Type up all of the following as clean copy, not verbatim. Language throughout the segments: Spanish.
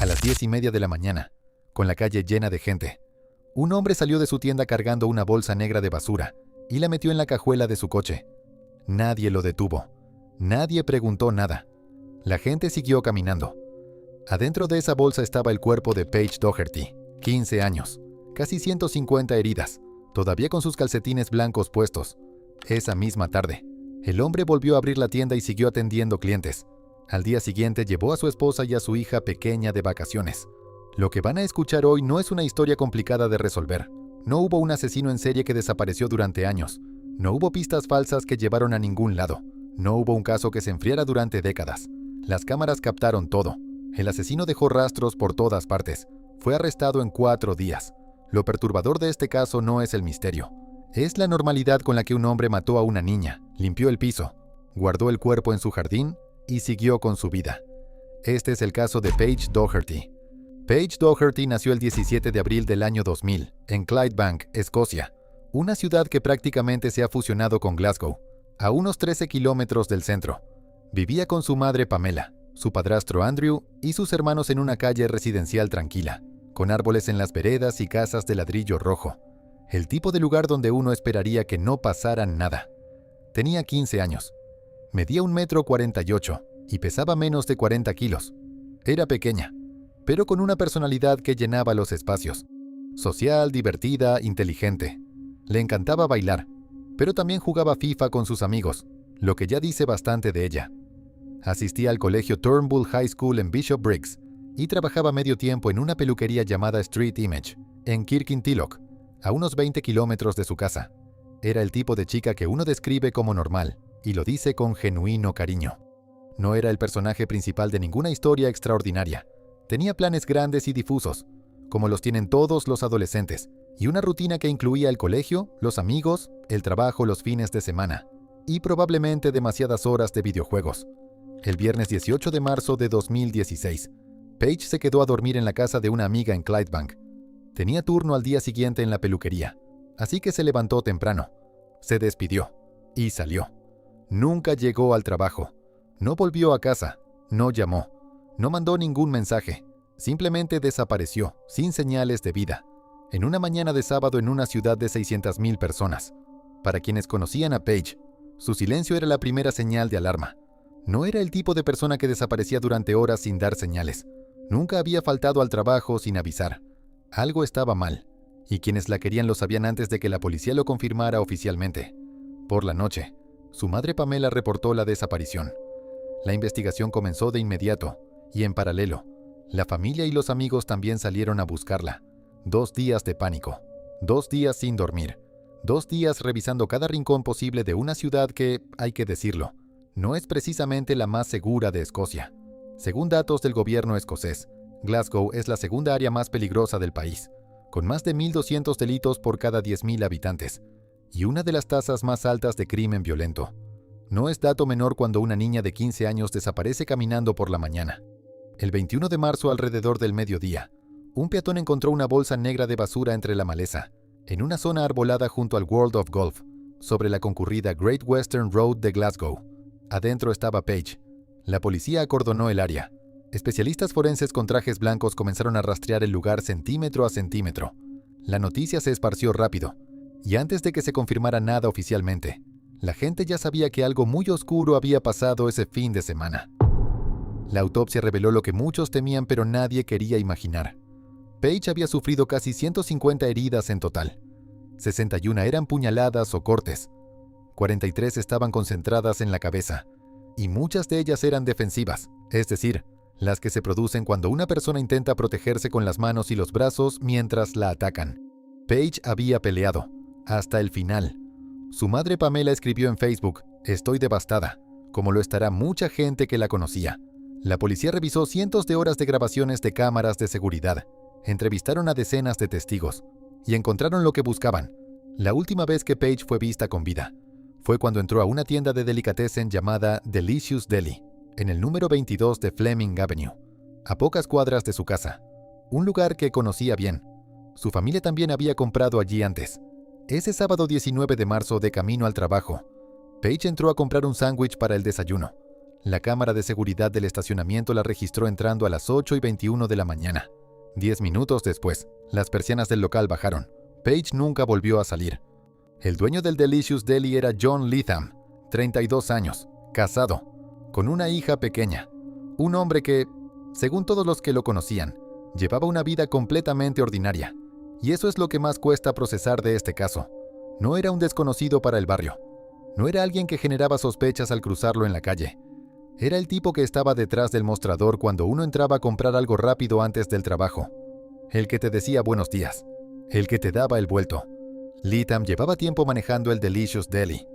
A las 10:30 de la mañana, con la calle llena de gente, un hombre salió de su tienda cargando una bolsa negra de basura y la metió en la cajuela de su coche. Nadie lo detuvo. Nadie preguntó nada. La gente siguió caminando. Adentro de esa bolsa estaba el cuerpo de Paige Doherty, 15 años, casi 150 heridas, todavía con sus calcetines blancos puestos. Esa misma tarde, el hombre volvió a abrir la tienda y siguió atendiendo clientes. Al día siguiente llevó a su esposa y a su hija pequeña de vacaciones. Lo que van a escuchar hoy no es una historia complicada de resolver. No hubo un asesino en serie que desapareció durante años. No hubo pistas falsas que llevaron a ningún lado. No hubo un caso que se enfriara durante décadas. Las cámaras captaron todo. El asesino dejó rastros por todas partes. Fue arrestado en 4 días. Lo perturbador de este caso no es el misterio. Es la normalidad con la que un hombre mató a una niña, limpió el piso, guardó el cuerpo en su jardín y siguió con su vida. Este es el caso de Paige Doherty. Paige Doherty nació el 17 de abril del año 2000, en Clydebank, Escocia, una ciudad que prácticamente se ha fusionado con Glasgow, a unos 13 kilómetros del centro. Vivía con su madre Pamela, su padrastro Andrew y sus hermanos en una calle residencial tranquila, con árboles en las veredas y casas de ladrillo rojo. El tipo de lugar donde uno esperaría que no pasara nada. Tenía 15 años. Medía 1,48 m y pesaba menos de 40 kilos. Era pequeña, pero con una personalidad que llenaba los espacios. Social, divertida, inteligente. Le encantaba bailar, pero también jugaba FIFA con sus amigos, lo que ya dice bastante de ella. Asistía al colegio Turnbull High School en Bishop Briggs y trabajaba medio tiempo en una peluquería llamada Street Image, en Kirkintilloch, a unos 20 kilómetros de su casa. Era el tipo de chica que uno describe como normal, y lo dice con genuino cariño. No era el personaje principal de ninguna historia extraordinaria. Tenía planes grandes y difusos, como los tienen todos los adolescentes, y una rutina que incluía el colegio, los amigos, el trabajo los fines de semana, y probablemente demasiadas horas de videojuegos. El viernes 18 de marzo de 2016, Paige se quedó a dormir en la casa de una amiga en Clydebank. Tenía turno al día siguiente en la peluquería, así que se levantó temprano, se despidió y salió. Nunca llegó al trabajo, no volvió a casa, no llamó. No mandó ningún mensaje, simplemente desapareció, sin señales de vida, en una mañana de sábado en una ciudad de 600,000 personas. Para quienes conocían a Paige, su silencio era la primera señal de alarma. No era el tipo de persona que desaparecía durante horas sin dar señales. Nunca había faltado al trabajo sin avisar. Algo estaba mal, y quienes la querían lo sabían antes de que la policía lo confirmara oficialmente. Por la noche, su madre Pamela reportó la desaparición. La investigación comenzó de inmediato, y en paralelo, la familia y los amigos también salieron a buscarla. 2 días de pánico, 2 días sin dormir, 2 días revisando cada rincón posible de una ciudad que, hay que decirlo, no es precisamente la más segura de Escocia. Según datos del gobierno escocés, Glasgow es la segunda área más peligrosa del país, con más de 1,200 delitos por cada 10,000 habitantes, y una de las tasas más altas de crimen violento. No es dato menor cuando una niña de 15 años desaparece caminando por la mañana. El 21 de marzo, alrededor del mediodía, un peatón encontró una bolsa negra de basura entre la maleza, en una zona arbolada junto al World of Golf, sobre la concurrida Great Western Road de Glasgow. Adentro estaba Paige. La policía acordonó el área. Especialistas forenses con trajes blancos comenzaron a rastrear el lugar centímetro a centímetro. La noticia se esparció rápido, y antes de que se confirmara nada oficialmente, la gente ya sabía que algo muy oscuro había pasado ese fin de semana. La autopsia reveló lo que muchos temían pero nadie quería imaginar. Paige había sufrido casi 150 heridas en total. 61 eran puñaladas o cortes. 43 estaban concentradas en la cabeza, y muchas de ellas eran defensivas, es decir, las que se producen cuando una persona intenta protegerse con las manos y los brazos mientras la atacan. Paige había peleado, hasta el final. Su madre Pamela escribió en Facebook: «Estoy devastada», como lo estará mucha gente que la conocía. La policía revisó cientos de horas de grabaciones de cámaras de seguridad, entrevistaron a decenas de testigos, y encontraron lo que buscaban. La última vez que Paige fue vista con vida fue cuando entró a una tienda de delicatessen llamada Delicious Deli, en el número 22 de Fleming Avenue, a pocas cuadras de su casa, un lugar que conocía bien. Su familia también había comprado allí antes. Ese sábado 19 de marzo, de camino al trabajo, Paige entró a comprar un sándwich para el desayuno. La cámara de seguridad del estacionamiento la registró entrando a las 8:21 de la mañana. 10 minutos después, las persianas del local bajaron. Paige nunca volvió a salir. El dueño del Delicious Deli era John Leatham, 32 años, casado, con una hija pequeña. Un hombre que, según todos los que lo conocían, llevaba una vida completamente ordinaria. Y eso es lo que más cuesta procesar de este caso. No era un desconocido para el barrio. No era alguien que generaba sospechas al cruzarlo en la calle. Era el tipo que estaba detrás del mostrador cuando uno entraba a comprar algo rápido antes del trabajo. El que te decía buenos días. El que te daba el vuelto. Leatham llevaba tiempo manejando el Delicious Deli.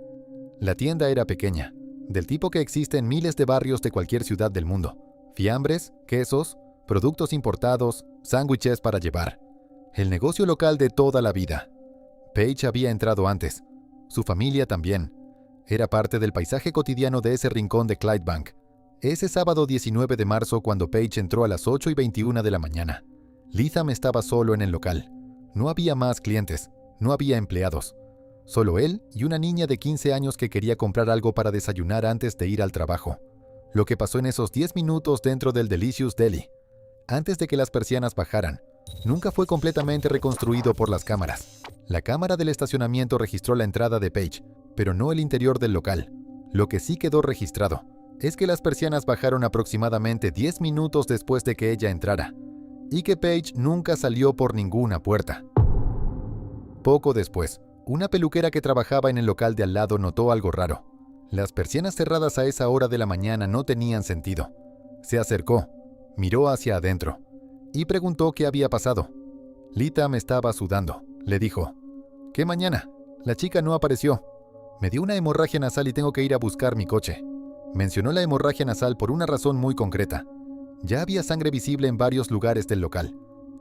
La tienda era pequeña, del tipo que existe en miles de barrios de cualquier ciudad del mundo. Fiambres, quesos, productos importados, sándwiches para llevar. El negocio local de toda la vida. Paige había entrado antes. Su familia también. Era parte del paisaje cotidiano de ese rincón de Clydebank. Ese sábado 19 de marzo, cuando Paige entró a las 8:21 de la mañana. Leatham estaba solo en el local. No había más clientes, no había empleados. Solo él y una niña de 15 años que quería comprar algo para desayunar antes de ir al trabajo. Lo que pasó en esos 10 minutos dentro del Delicious Deli, antes de que las persianas bajaran, nunca fue completamente reconstruido por las cámaras. La cámara del estacionamiento registró la entrada de Paige, pero no el interior del local. Lo que sí quedó registrado es que las persianas bajaron aproximadamente 10 minutos después de que ella entrara, y que Paige nunca salió por ninguna puerta. Poco después, una peluquera que trabajaba en el local de al lado notó algo raro. Las persianas cerradas a esa hora de la mañana no tenían sentido. Se acercó, miró hacia adentro y preguntó qué había pasado. Leatham estaba sudando. Le dijo: «¿Qué mañana? La chica no apareció. Me dio una hemorragia nasal y tengo que ir a buscar mi coche». Mencionó la hemorragia nasal por una razón muy concreta. Ya había sangre visible en varios lugares del local.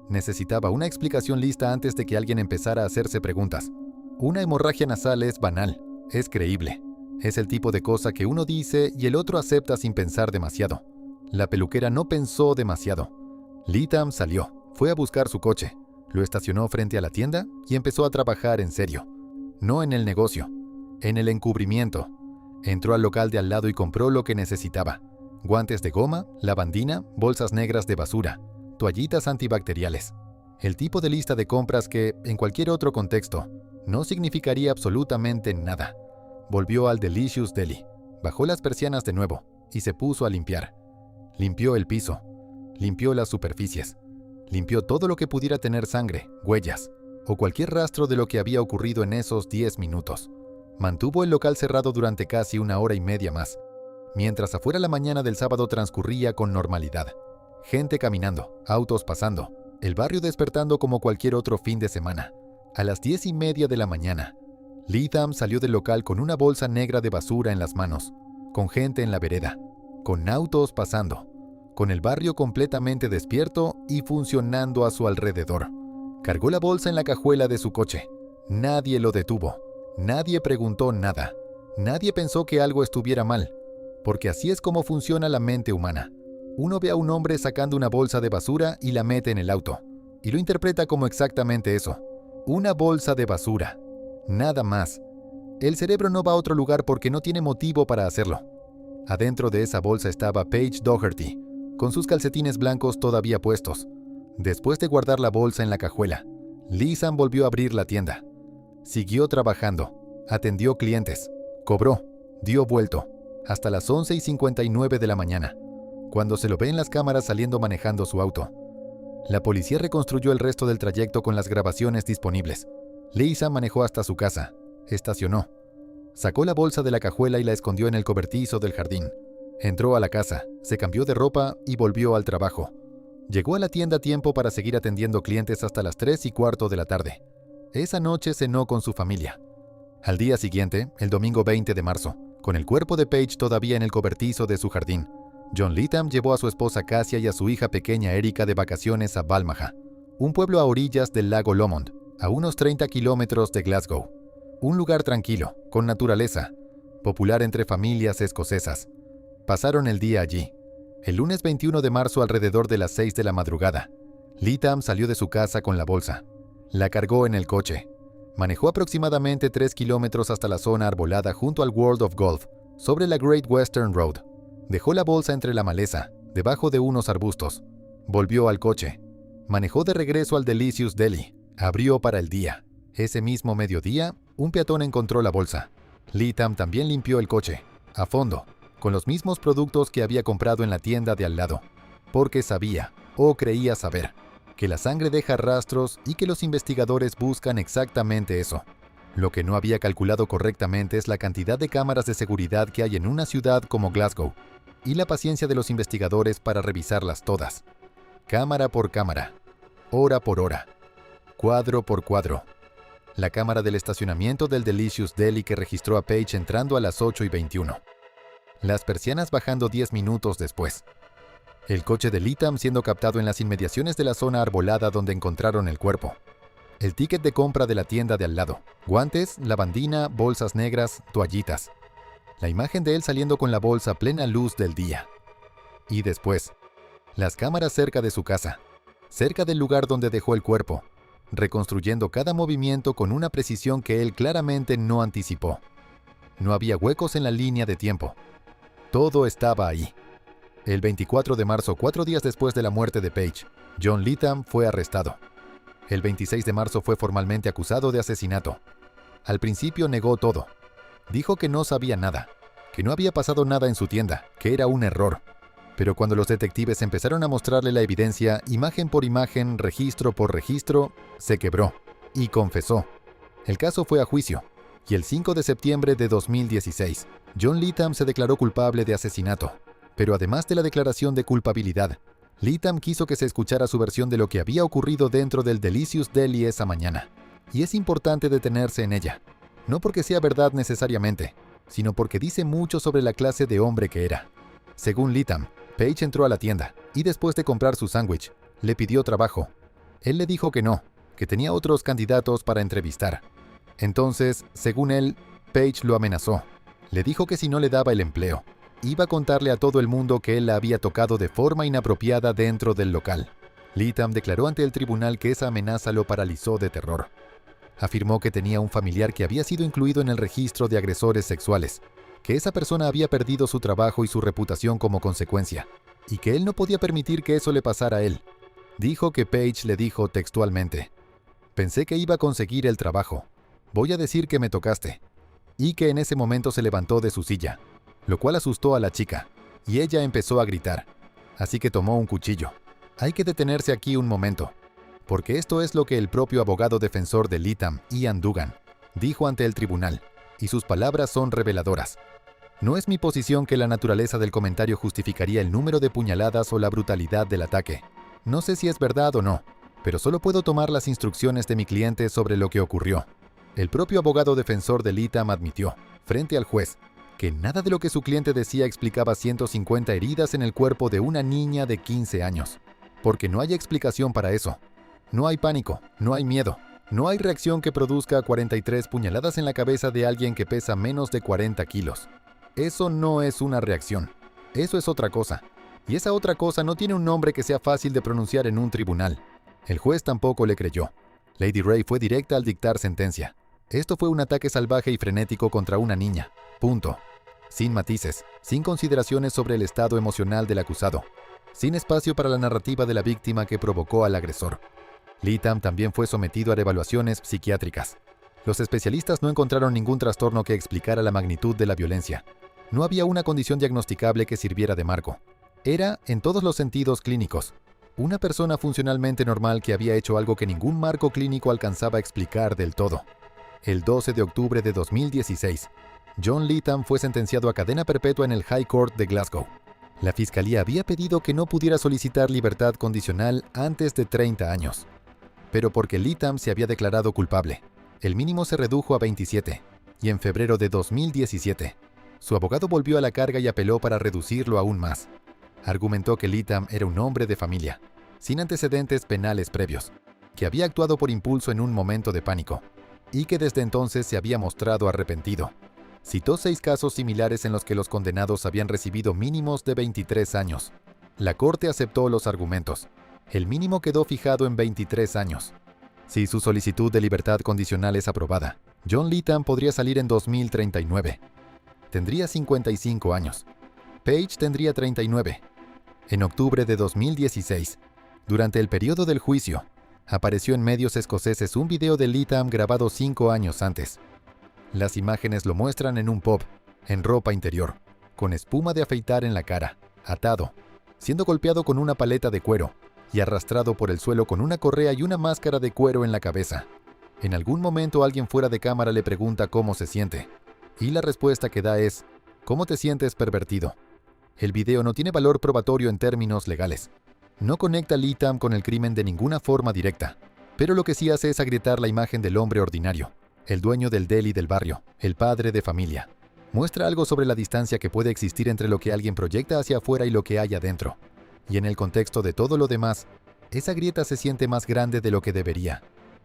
Necesitaba una explicación lista antes de que alguien empezara a hacerse preguntas. Una hemorragia nasal es banal, es creíble. Es el tipo de cosa que uno dice y el otro acepta sin pensar demasiado. La peluquera no pensó demasiado. Leatham salió, fue a buscar su coche, lo estacionó frente a la tienda y empezó a trabajar en serio. No en el negocio, en el encubrimiento. Entró al local de al lado y compró lo que necesitaba. Guantes de goma, lavandina, bolsas negras de basura, toallitas antibacteriales. El tipo de lista de compras que, en cualquier otro contexto, no significaría absolutamente nada. Volvió al Delicious Deli, bajó las persianas de nuevo y se puso a limpiar. Limpió el piso, limpió las superficies, limpió todo lo que pudiera tener sangre, huellas o cualquier rastro de lo que había ocurrido en esos 10 minutos. Mantuvo el local cerrado durante casi 1 hora y media más, mientras afuera la mañana del sábado transcurría con normalidad. Gente caminando, autos pasando, el barrio despertando como cualquier otro fin de semana. A las 10:30 de la mañana, Leatham salió del local con una bolsa negra de basura en las manos, con gente en la vereda, con autos pasando, con el barrio completamente despierto y funcionando a su alrededor. Cargó la bolsa en la cajuela de su coche. Nadie lo detuvo. Nadie preguntó nada. Nadie pensó que algo estuviera mal, porque así es como funciona la mente humana. Uno ve a un hombre sacando una bolsa de basura y la mete en el auto, y lo interpreta como exactamente eso. Una bolsa de basura. Nada más. El cerebro no va a otro lugar porque no tiene motivo para hacerlo. Adentro de esa bolsa estaba Paige Doherty, con sus calcetines blancos todavía puestos. Después de guardar la bolsa en la cajuela, Leatham volvió a abrir la tienda. Siguió trabajando, atendió clientes, cobró, dio vuelto, hasta las 11:59 de la mañana, cuando se lo ve en las cámaras saliendo manejando su auto. La policía reconstruyó el resto del trayecto con las grabaciones disponibles. Leatham manejó hasta su casa, estacionó, sacó la bolsa de la cajuela y la escondió en el cobertizo del jardín. Entró a la casa, se cambió de ropa y volvió al trabajo. Llegó a la tienda a tiempo para seguir atendiendo clientes hasta las 3:15 de la tarde. Esa noche cenó con su familia. Al día siguiente, el domingo 20 de marzo, con el cuerpo de Paige todavía en el cobertizo de su jardín, John Leatham llevó a su esposa Cassia y a su hija pequeña Erika de vacaciones a Balmaha, un pueblo a orillas del lago Lomond, a unos 30 kilómetros de Glasgow. Un lugar tranquilo, con naturaleza, popular entre familias escocesas. Pasaron el día allí. El lunes 21 de marzo alrededor de las 6 de la madrugada, Leatham salió de su casa con la bolsa. La cargó en el coche. Manejó aproximadamente 3 kilómetros hasta la zona arbolada junto al World of Golf, sobre la Great Western Road. Dejó la bolsa entre la maleza, debajo de unos arbustos. Volvió al coche. Manejó de regreso al Delicious Deli. Abrió para el día. Ese mismo mediodía, un peatón encontró la bolsa. Leatham también limpió el coche, a fondo, con los mismos productos que había comprado en la tienda de al lado, porque sabía, o creía saber, que la sangre deja rastros y que los investigadores buscan exactamente eso. Lo que no había calculado correctamente es la cantidad de cámaras de seguridad que hay en una ciudad como Glasgow, y la paciencia de los investigadores para revisarlas todas. Cámara por cámara, hora por hora, cuadro por cuadro. La cámara del estacionamiento del Delicious Deli que registró a Page entrando a las 8:21. Las persianas bajando 10 minutos después. El coche de Leatham siendo captado en las inmediaciones de la zona arbolada donde encontraron el cuerpo. El ticket de compra de la tienda de al lado. Guantes, lavandina, bolsas negras, toallitas. La imagen de él saliendo con la bolsa a plena luz del día. Y después, las cámaras cerca de su casa, cerca del lugar donde dejó el cuerpo, reconstruyendo cada movimiento con una precisión que él claramente no anticipó. No había huecos en la línea de tiempo. Todo estaba ahí. El 24 de marzo, 4 días después de la muerte de Page, John Leatham fue arrestado. El 26 de marzo fue formalmente acusado de asesinato. Al principio negó todo. Dijo que no sabía nada, que no había pasado nada en su tienda, que era un error. Pero cuando los detectives empezaron a mostrarle la evidencia, imagen por imagen, registro por registro, se quebró y confesó. El caso fue a juicio, y el 5 de septiembre de 2016, John Leatham se declaró culpable de asesinato. Pero además de la declaración de culpabilidad, Leatham quiso que se escuchara su versión de lo que había ocurrido dentro del Delicious Deli esa mañana. Y es importante detenerse en ella, no porque sea verdad necesariamente, sino porque dice mucho sobre la clase de hombre que era. Según Leatham, Page entró a la tienda y después de comprar su sándwich, le pidió trabajo. Él le dijo que no, que tenía otros candidatos para entrevistar. Entonces, según él, Page lo amenazó. Le dijo que si no le daba el empleo, iba a contarle a todo el mundo que él la había tocado de forma inapropiada dentro del local. Leatham declaró ante el tribunal que esa amenaza lo paralizó de terror. Afirmó que tenía un familiar que había sido incluido en el registro de agresores sexuales, que esa persona había perdido su trabajo y su reputación como consecuencia, y que él no podía permitir que eso le pasara a él. Dijo que Page le dijo textualmente: «Pensé que iba a conseguir el trabajo. Voy a decir que me tocaste». Y que en ese momento se levantó de su silla, lo cual asustó a la chica, y ella empezó a gritar. Así que tomó un cuchillo. Hay que detenerse aquí un momento, porque esto es lo que el propio abogado defensor de Leatham, Ian Dugan, dijo ante el tribunal, y sus palabras son reveladoras. No es mi posición que la naturaleza del comentario justificaría el número de puñaladas o la brutalidad del ataque. No sé si es verdad o no, pero solo puedo tomar las instrucciones de mi cliente sobre lo que ocurrió. El propio abogado defensor de Leatham admitió, frente al juez, que nada de lo que su cliente decía explicaba 150 heridas en el cuerpo de una niña de 15 años. Porque no hay explicación para eso. No hay pánico, no hay miedo, no hay reacción que produzca 43 puñaladas en la cabeza de alguien que pesa menos de 40 kilos. Eso no es una reacción. Eso es otra cosa. Y esa otra cosa no tiene un nombre que sea fácil de pronunciar en un tribunal. El juez tampoco le creyó. Lady Ray fue directa al dictar sentencia. Esto fue un ataque salvaje y frenético contra una niña. Punto. Sin matices, sin consideraciones sobre el estado emocional del acusado, sin espacio para la narrativa de la víctima que provocó al agresor. Leatham también fue sometido a evaluaciones psiquiátricas. Los especialistas no encontraron ningún trastorno que explicara la magnitud de la violencia. No había una condición diagnosticable que sirviera de marco. Era, en todos los sentidos clínicos, una persona funcionalmente normal que había hecho algo que ningún marco clínico alcanzaba a explicar del todo. El 12 de octubre de 2016, John Leatham fue sentenciado a cadena perpetua en el High Court de Glasgow. La fiscalía había pedido que no pudiera solicitar libertad condicional antes de 30 años. Pero porque Leatham se había declarado culpable, el mínimo se redujo a 27, y en febrero de 2017, su abogado volvió a la carga y apeló para reducirlo aún más. Argumentó que Leatham era un hombre de familia, sin antecedentes penales previos, que había actuado por impulso en un momento de pánico, y que desde entonces se había mostrado arrepentido. Citó 6 casos similares en los que los condenados habían recibido mínimos de 23 años. La corte aceptó los argumentos. El mínimo quedó fijado en 23 años. Si su solicitud de libertad condicional es aprobada, John Leatham podría salir en 2039. Tendría 55 años. Page tendría 39. En octubre de 2016, durante el periodo del juicio, apareció en medios escoceses un video de Leatham grabado 5 años antes. Las imágenes lo muestran en un pub, en ropa interior, con espuma de afeitar en la cara, atado, siendo golpeado con una paleta de cuero y arrastrado por el suelo con una correa y una máscara de cuero en la cabeza. En algún momento alguien fuera de cámara le pregunta cómo se siente, y la respuesta que da es: ¿cómo te sientes, pervertido? El video no tiene valor probatorio en términos legales. No conecta a Leatham con el crimen de ninguna forma directa, pero lo que sí hace es agrietar la imagen del hombre ordinario, el dueño del deli del barrio, el padre de familia. Muestra algo sobre la distancia que puede existir entre lo que alguien proyecta hacia afuera y lo que hay adentro. Y en el contexto de todo lo demás, esa grieta se siente más grande de lo que debería.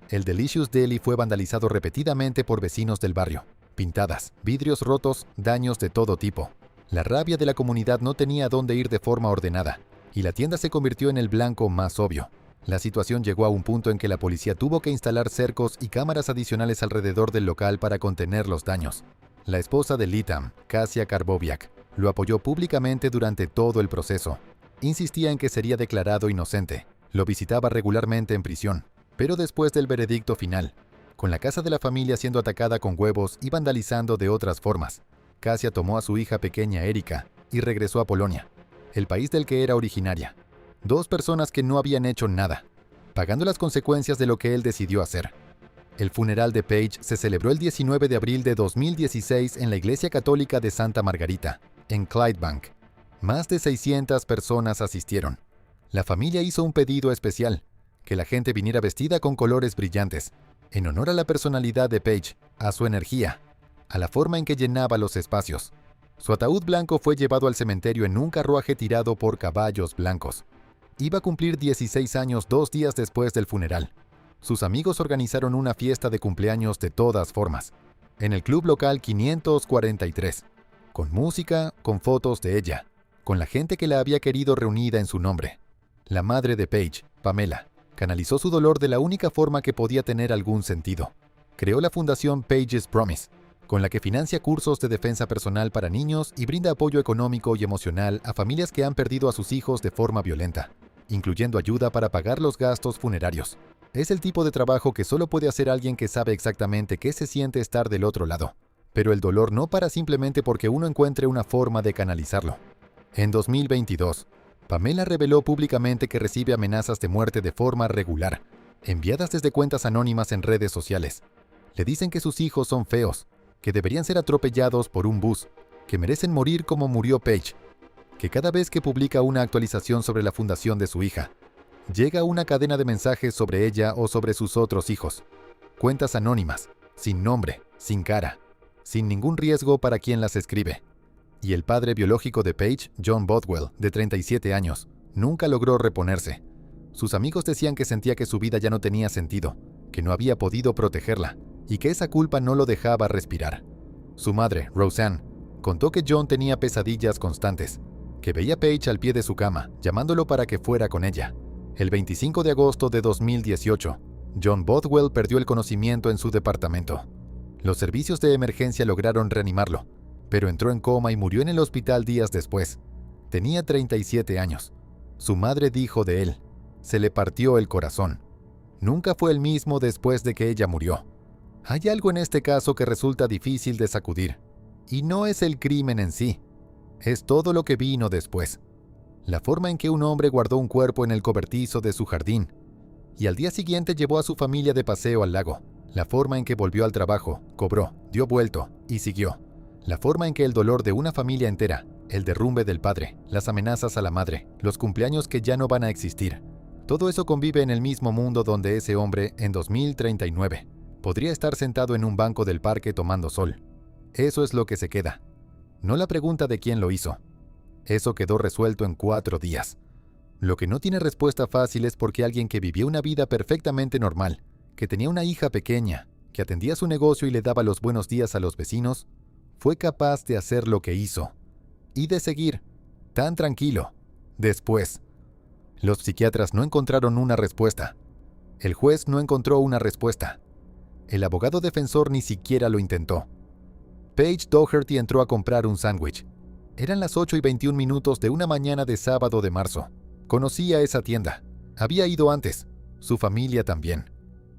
El Delicious Deli fue vandalizado repetidamente por vecinos del barrio. Pintadas, vidrios rotos, daños de todo tipo. La rabia de la comunidad no tenía a dónde ir de forma ordenada, y la tienda se convirtió en el blanco más obvio. La situación llegó a un punto en que la policía tuvo que instalar cercos y cámaras adicionales alrededor del local para contener los daños. La esposa de Leatham, Kasia Karbowiak, lo apoyó públicamente durante todo el proceso. Insistía en que sería declarado inocente. Lo visitaba regularmente en prisión. Pero después del veredicto final, con la casa de la familia siendo atacada con huevos y vandalizando de otras formas, Kasia tomó a su hija pequeña Erika y regresó a Polonia, el país del que era originaria. 2 personas que no habían hecho nada, pagando las consecuencias de lo que él decidió hacer. El funeral de Page se celebró el 19 de abril de 2016 en la Iglesia Católica de Santa Margarita, en Clydebank. Más de 600 personas asistieron. La familia hizo un pedido especial: que la gente viniera vestida con colores brillantes, en honor a la personalidad de Page, a su energía, a la forma en que llenaba los espacios. Su ataúd blanco fue llevado al cementerio en un carruaje tirado por caballos blancos. Iba a cumplir 16 años 2 días después del funeral. Sus amigos organizaron una fiesta de cumpleaños de todas formas, en el club local 543, con música, con fotos de ella, con la gente que la había querido reunida en su nombre. La madre de Page, Pamela, canalizó su dolor de la única forma que podía tener algún sentido. Creó la fundación Page's Promise, con la que financia cursos de defensa personal para niños y brinda apoyo económico y emocional a familias que han perdido a sus hijos de forma violenta, incluyendo ayuda para pagar los gastos funerarios. Es el tipo de trabajo que solo puede hacer alguien que sabe exactamente qué se siente estar del otro lado. Pero el dolor no para simplemente porque uno encuentre una forma de canalizarlo. En 2022, Pamela reveló públicamente que recibe amenazas de muerte de forma regular, enviadas desde cuentas anónimas en redes sociales. Le dicen que sus hijos son feos, que deberían ser atropellados por un bus, que merecen morir como murió Page, que cada vez que publica una actualización sobre la fundación de su hija, llega una cadena de mensajes sobre ella o sobre sus otros hijos. Cuentas anónimas, sin nombre, sin cara, sin ningún riesgo para quien las escribe. Y el padre biológico de Page, John Bothwell, de 37 años, nunca logró reponerse. Sus amigos decían que sentía que su vida ya no tenía sentido, que no había podido protegerla, y que esa culpa no lo dejaba respirar. Su madre, Roseanne, contó que John tenía pesadillas constantes, que veía a Page al pie de su cama, llamándolo para que fuera con ella. El 25 de agosto de 2018, John Bothwell perdió el conocimiento en su departamento. Los servicios de emergencia lograron reanimarlo, pero entró en coma y murió en el hospital días después. Tenía 37 años. Su madre dijo de él: se le partió el corazón. Nunca fue el mismo después de que ella murió. Hay algo en este caso que resulta difícil de sacudir, y no es el crimen en sí, es todo lo que vino después. La forma en que un hombre guardó un cuerpo en el cobertizo de su jardín, y al día siguiente llevó a su familia de paseo al lago. La forma en que volvió al trabajo, cobró, dio vuelto y siguió. La forma en que el dolor de una familia entera, el derrumbe del padre, las amenazas a la madre, los cumpleaños que ya no van a existir, todo eso convive en el mismo mundo donde ese hombre, en 2039, podría estar sentado en un banco del parque tomando sol. Eso es lo que se queda. No la pregunta de quién lo hizo. Eso quedó resuelto en 4 días. Lo que no tiene respuesta fácil es porque alguien que vivía una vida perfectamente normal, que tenía una hija pequeña, que atendía su negocio y le daba los buenos días a los vecinos, fue capaz de hacer lo que hizo. Y de seguir, tan tranquilo, después. Los psiquiatras no encontraron una respuesta. El juez no encontró una respuesta. El abogado defensor ni siquiera lo intentó. Paige Doherty entró a comprar un sándwich. Eran las 8:21 de una mañana de sábado de marzo. Conocía esa tienda. Había ido antes. Su familia también.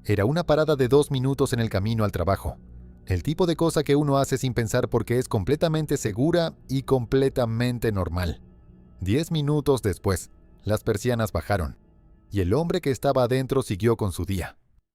Era una parada de 2 minutos en el camino al trabajo. El tipo de cosa que uno hace sin pensar porque es completamente segura y completamente normal. 10 minutos después, las persianas bajaron, y el hombre que estaba adentro siguió con su día.